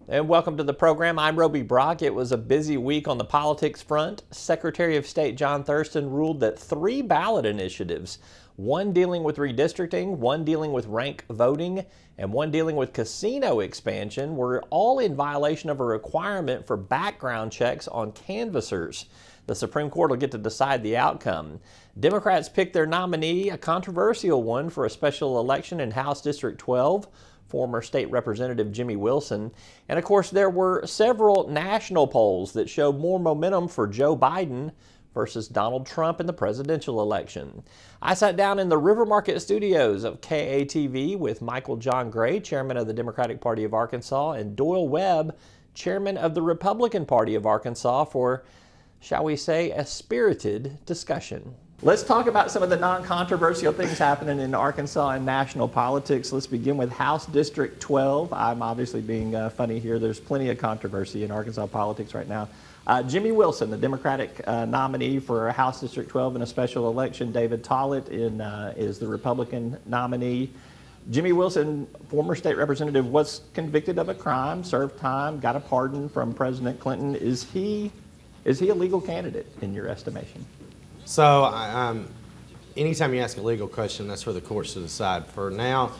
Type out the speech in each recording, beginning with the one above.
And welcome to the program. I'm Roby Brock. It was a busy week on the politics front. Secretary of State John Thurston ruled that 3 ballot initiatives, one dealing with redistricting, one dealing with rank voting, and one dealing with casino expansion, were all in violation of a requirement for background checks on canvassers. The Supreme Court will get to decide the outcome. Democrats picked their nominee, a controversial one for a special election in House District 12. Former State Representative Jimmy Wilson. And of course, there were several national polls that showed more momentum for Joe Biden versus Donald Trump in the presidential election. I sat down in the River Market studios of KATV with Michael John Gray, chairman of the Democratic Party of Arkansas, and Doyle Webb, chairman of the Republican Party of Arkansas, for, shall we say, a spirited discussion. Let's talk about some of the non-controversial things happening in Arkansas and national politics. Let's begin with House District 12. I'm obviously being funny here. There's plenty of controversy in Arkansas politics right now. Jimmy Wilson, the Democratic nominee for House District 12 in a special election. David Tollett is the Republican nominee. Jimmy Wilson, former state representative, was convicted of a crime, served time, got a pardon from President Clinton. Is he a legal candidate in your estimation? So, anytime you ask a legal question, that's for the courts to decide. For now,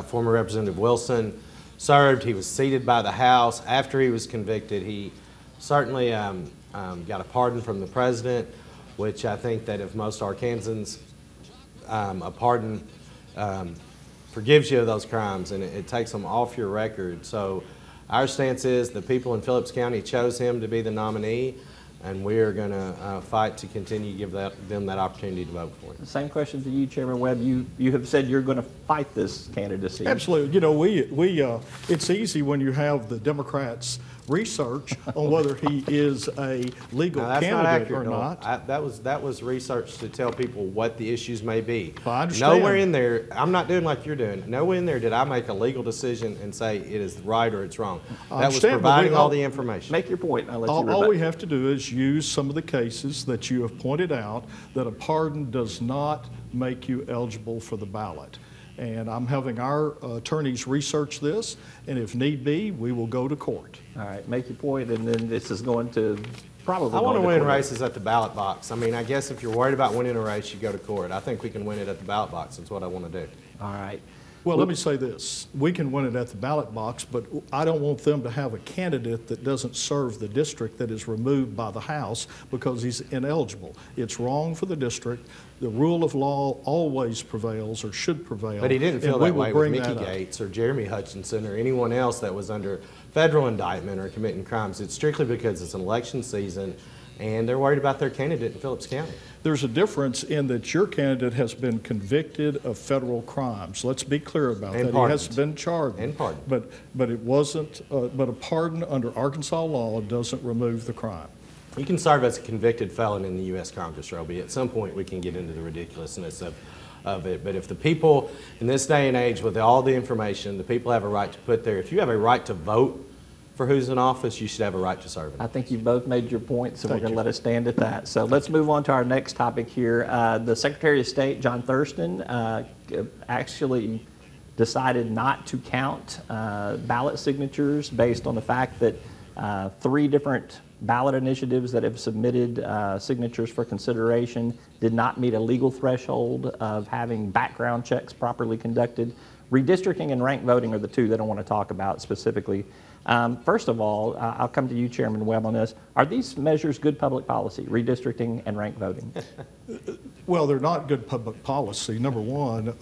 former Representative Wilson served. He was seated by the House. After he was convicted, he certainly got a pardon from the president, which I think that if most Arkansans, a pardon forgives you of those crimes, and it takes them off your record. So our stance is the people in Phillips County chose him to be the nominee, and we are going to fight to continue to give them that opportunity to vote for him. Same question to you, Chairman Webb. You have said you're going to fight this candidacy. Absolutely. You know, it's easy when you have the Democrats research on whether he is a legal candidate or not. That was research to tell people what the issues may be. Well, I understand. Nowhere in there, I'm not doing like you're doing. Nowhere in there did I make a legal decision and say it is right or it's wrong. That was providing all the information. Make your point. I'll let you all we have to do is use some of the cases that you have pointed out that a pardon does not make you eligible for the ballot. And I'm having our attorneys research this, and if need be, we will go to court. All right, make your point, and then this is going to probably. I want to win races at the ballot box. I mean, I guess if you're worried about winning a race, you go to court. I think we can win it at the ballot box. That's what I want to do. All right. Well, let me say this. We can win it at the ballot box, but I don't want them to have a candidate that doesn't serve the district that is removed by the House because he's ineligible. It's wrong for the district. The rule of law always prevails or should prevail. But he didn't feel that way with Mickey Gates or Jeremy Hutchinson or anyone else that was under federal indictment or committing crimes. It's strictly because it's an election season and they're worried about their candidate in Phillips County. There's a difference in that your candidate has been convicted of federal crimes. Let's be clear about that. He has been charged. And pardoned. But it wasn't. But a pardon under Arkansas law doesn't remove the crime. You can serve as a convicted felon in the U.S. Congress, Roby. At some point, we can get into the ridiculousness of it. But if the people in this day and age, with all the information, the people have a right to put there. If you have a right to vote for who's in office, you should have a right to serve. I think you've both made your points, so we're going to let it stand at that. So let's move on to our next topic here. The Secretary of State, John Thurston, actually decided not to count ballot signatures based on the fact that 3 different ballot initiatives that have submitted signatures for consideration did not meet a legal threshold of having background checks properly conducted. Redistricting and rank voting are the 2 that I want to talk about specifically. First of all, I'll come to you, Chairman Webb, on this. Are these measures good public policy, redistricting and rank voting? Well, they're not good public policy. Number one,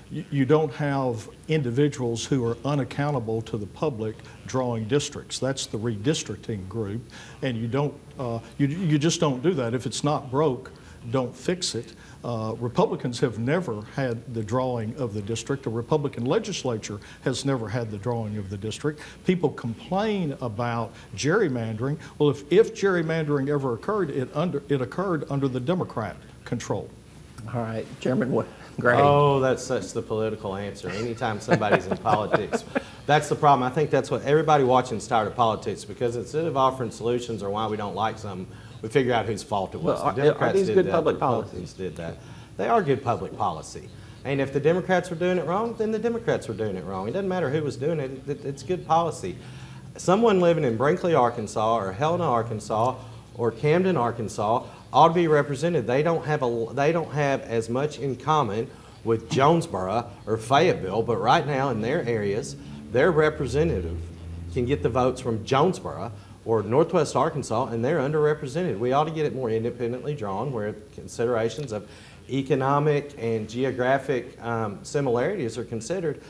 you don't have individuals who are unaccountable to the public drawing districts. That's the redistricting group, and you don't. You just don't do that. If it's not broke, don't fix it. Republicans have never had the drawing of the district. A Republican legislature has never had the drawing of the district. People complain about gerrymandering. Well, if gerrymandering ever occurred, it occurred under the Democrat control. All right, Chairman Gray. Oh, that's such the political answer. Anytime somebody's in politics, that's the problem. I think that's what everybody watching is tired of politics, because instead of offering solutions or why we don't like something, we figure out whose fault it was. Well, the Democrats are these did good that. public the Republicans did that. They are good public policy. And if the Democrats were doing it wrong, then the Democrats were doing it wrong. It doesn't matter who was doing it. It's good policy. someone living in Brinkley, Arkansas, or Helena, Arkansas, or Camden, Arkansas, ought to be represented. They don't have as much in common with Jonesboro or Fayetteville, but right now in their areas, their representative can get the votes from Jonesboro or Northwest Arkansas, and they're underrepresented. We ought to get it more independently drawn, where considerations of economic and geographic similarities are considered.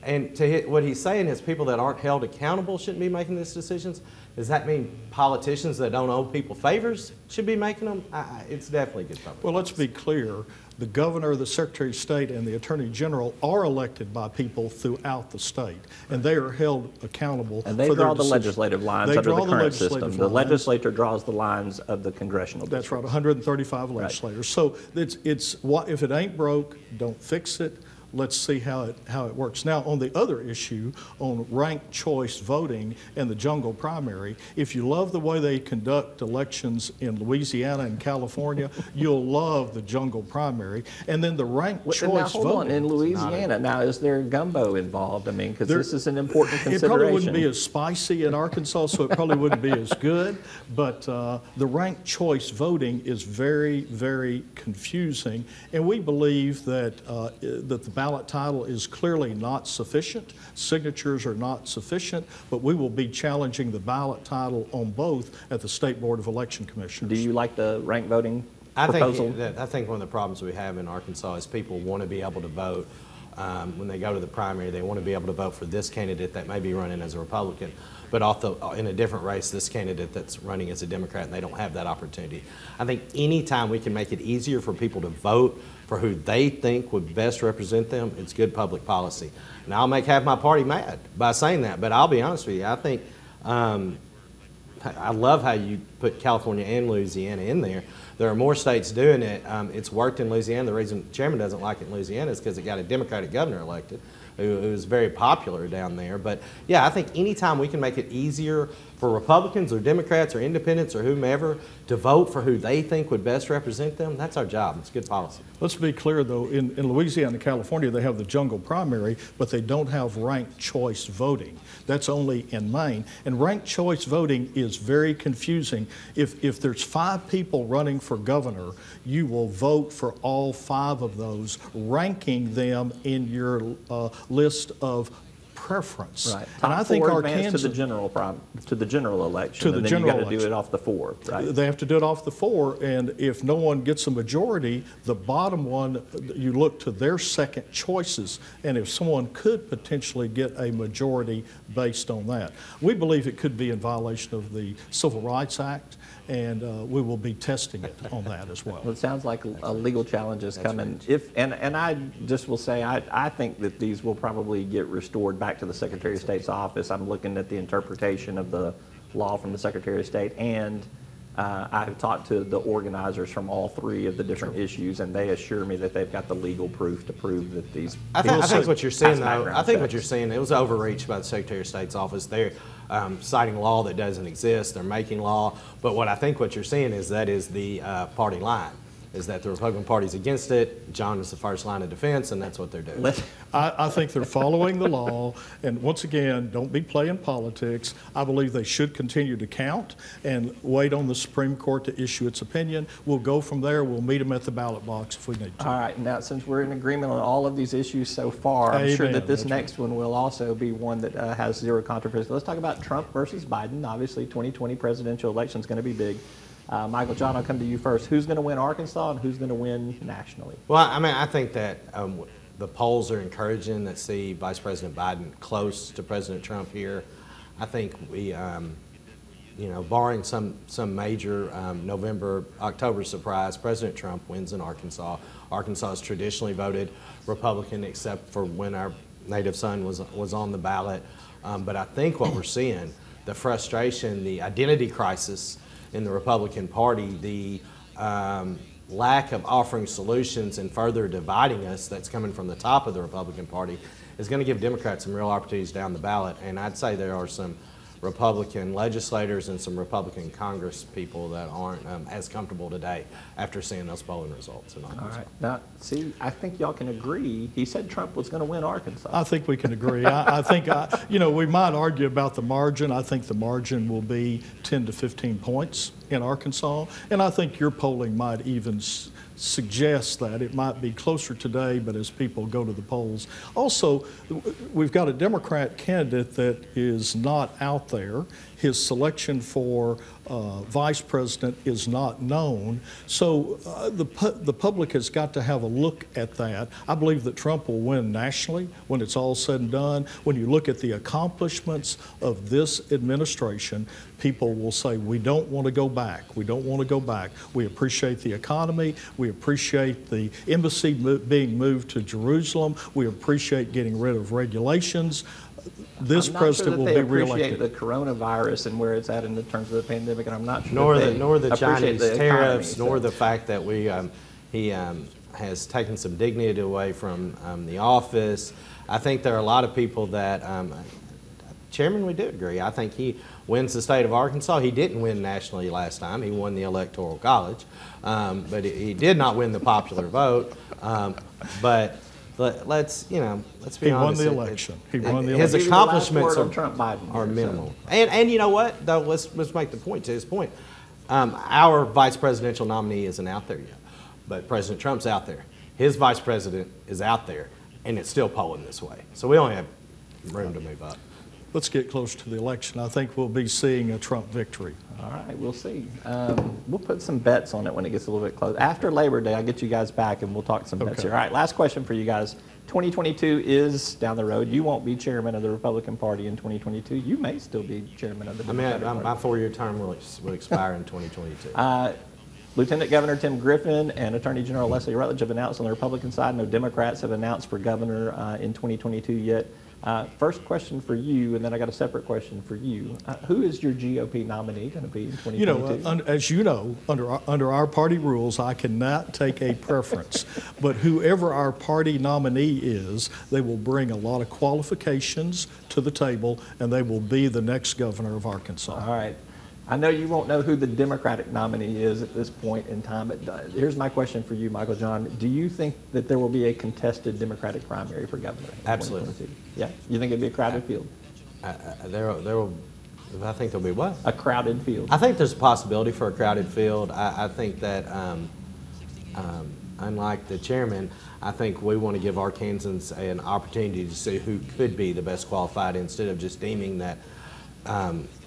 And to hit what he's saying is people that aren't held accountable shouldn't be making these decisions. Does that mean politicians that don't owe people favors should be making them? It's definitely good public Well, let's policy. be clear. The governor, the secretary of state, and the attorney general are elected by people throughout the state, and they are held accountable And they for their draw the decisions. legislative lines They under draw the current system. legislative The lines. legislature draws the lines of the congressional That's right, districts. 135 legislators. So if it ain't broke, don't fix it. Let's see how it works. Now, on the other issue, on ranked choice voting and the jungle primary, if you love the way they conduct elections in Louisiana and California, you'll love the jungle primary. And then the ranked Now, choice hold on. voting. In Louisiana, now, is there gumbo involved? I mean, because There- this is an important It consideration. probably wouldn't be as spicy in Arkansas, so it probably wouldn't be as good. But the ranked choice voting is very, very confusing. And we believe that the ballot title is clearly not sufficient. Signatures are not sufficient, but we will be challenging the ballot title on both at the State Board of Election Commissioners. Do you like the ranked voting I proposal? think one of the problems we have in Arkansas is people want to be able to vote when they go to the primary. They want to be able to vote for this candidate that may be running as a Republican, but also in a different race, this candidate that's running as a Democrat, and they don't have that opportunity. I think anytime we can make it easier for people to vote for who they think would best represent them, it's good public policy. And I'll make half my party mad by saying that, but I'll be honest with you, I think I love how you put California and Louisiana in there. There are more states doing it. It's worked in Louisiana. The reason the chairman doesn't like it in Louisiana is because it got a Democratic governor elected who was very popular down there. But yeah, I think anytime we can make it easier for Republicans or Democrats or independents or whomever to vote for who they think would best represent them, that's our job. It's good policy. Let's be clear, though, in Louisiana and California, they have the jungle primary, but they don't have ranked choice voting. That's only in Maine. And ranked choice voting is very confusing. If there's 5 people running for governor, you will vote for all 5 of those, ranking them in your list of preference. Right. And I Top think 4 Arkansas advance to the general election, To the and then general you got to do election. it off the 4, right? They have to do it off the 4, and if no one gets a majority, the bottom one, you look to their second choices, and if someone could potentially get a majority based on that. We believe it could be in violation of the Civil Rights Act, and we will be testing it on that as well. Well, it sounds like a legal challenge is coming. And I just will say, I think that these will probably get restored back to the Secretary of State's office. I'm looking at the interpretation of the law from the Secretary of State, and I've talked to the organizers from all 3 of the different issues, and they assure me that they've got the legal proof to prove that these. I think what you're seeing, though, background I think what checks. you're seeing, it was overreach by the Secretary of State's office. They're citing law that doesn't exist. They're making law. But what I think what you're seeing is that is the party line, is that the Republican Party's against it. John is the first line of defense, and that's what they're doing. I think they're following the law, and once again, don't be playing politics. I believe they should continue to count and wait on the Supreme Court to issue its opinion. We'll go from there. We'll meet them at the ballot box if we need to. All right, now since we're in agreement on all of these issues so far, I'm sure Amen. that this That's next one will also be one that has zero controversy. Let's talk about Trump versus Biden. Obviously, 2020 presidential election is going to be big. Michael, John, I'll come to you first. Who's going to win Arkansas and who's going to win nationally? Well, I mean, I think that the polls are encouraging that see Vice President Biden close to President Trump here. I think we, barring some major November, October surprise, President Trump wins in Arkansas. Arkansas has traditionally voted Republican, except for when our native son was on the ballot. But I think what we're seeing, the frustration, the identity crisis in the Republican Party, the lack of offering solutions and further dividing us that's coming from the top of the Republican Party is going to give Democrats some real opportunities down the ballot. And I'd say there are some Republican legislators and some Republican Congress people that aren't as comfortable today after seeing those polling results in Arkansas. All right. Now, see, I think y'all can agree. He said Trump was going to win Arkansas. I think we can agree. I think, we might argue about the margin. I think the margin will be 10 to 15 points in Arkansas. And I think your polling might even suggest that it might be closer today, but as people go to the polls. Also, we've got a Democrat candidate that is not out there. His selection for vice president is not known. So the public has got to have a look at that. I believe that Trump will win nationally when it's all said and done. When you look at the accomplishments of this administration, people will say, we don't want to go back. We don't want to go back. We appreciate the economy. We appreciate the embassy being moved to Jerusalem. We appreciate getting rid of regulations. This president will be reelected. I'm not sure that they appreciate the coronavirus and where it's at in terms of the pandemic, and I'm not sure nor the Chinese tariffs, economy, nor the fact that he has taken some dignity away from the office. I think there are a lot of people that, Chairman, we do agree. I think he wins the state of Arkansas. He didn't win nationally last time. He won the Electoral College, but he did not win the popular vote. But let's be honest. He won the election. His accomplishments are minimal. And you know what? Though, let's make the point to his point. Our vice presidential nominee isn't out there yet, but President Trump's out there. His vice president is out there, and it's still polling this way. So we only have room to move up. Let's get close to the election. I think we'll be seeing a Trump victory. All right, we'll see. We'll put some bets on it when it gets a little bit close. After Labor Day, I'll get you guys back and we'll talk some bets here. All right, last question for you guys. 2022 is down the road. You won't be chairman of the Republican Party in 2022. You may still be chairman of the Democratic Party. My 4-year term will expire in 2022. Lieutenant Governor Tim Griffin and Attorney General Leslie Rutledge have announced on the Republican side. No Democrats have announced for governor in 2022 yet. First question for you, and then I got a separate question for you. Who is your GOP nominee going to be in 2022? As you know, under our party rules, I cannot take a preference. But whoever our party nominee is, they will bring a lot of qualifications to the table, and they will be the next governor of Arkansas. All right. I know you won't know who the Democratic nominee is at this point in time, but here's my question for you, Michael John. Do you think that there will be a contested Democratic primary for governor? Absolutely. Yeah? You think it'll be a crowded field? There will. I think there'll be what? A crowded field. I think there's a possibility for a crowded field. I think that, unlike the chairman, I think we want to give Arkansans an opportunity to see who could be the best qualified instead of just deeming that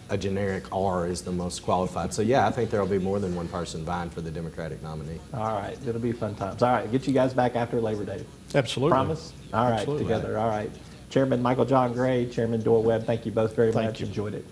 a generic R is the most qualified. So yeah, I think there will be more than one person vying for the Democratic nominee. All right, it'll be fun times. All right, get you guys back after Labor Day. Absolutely. Promise? All right, Absolutely. Together. All right. Chairman Michael John Gray, Chairman Doyle Webb, thank you both very much. You. Enjoyed it.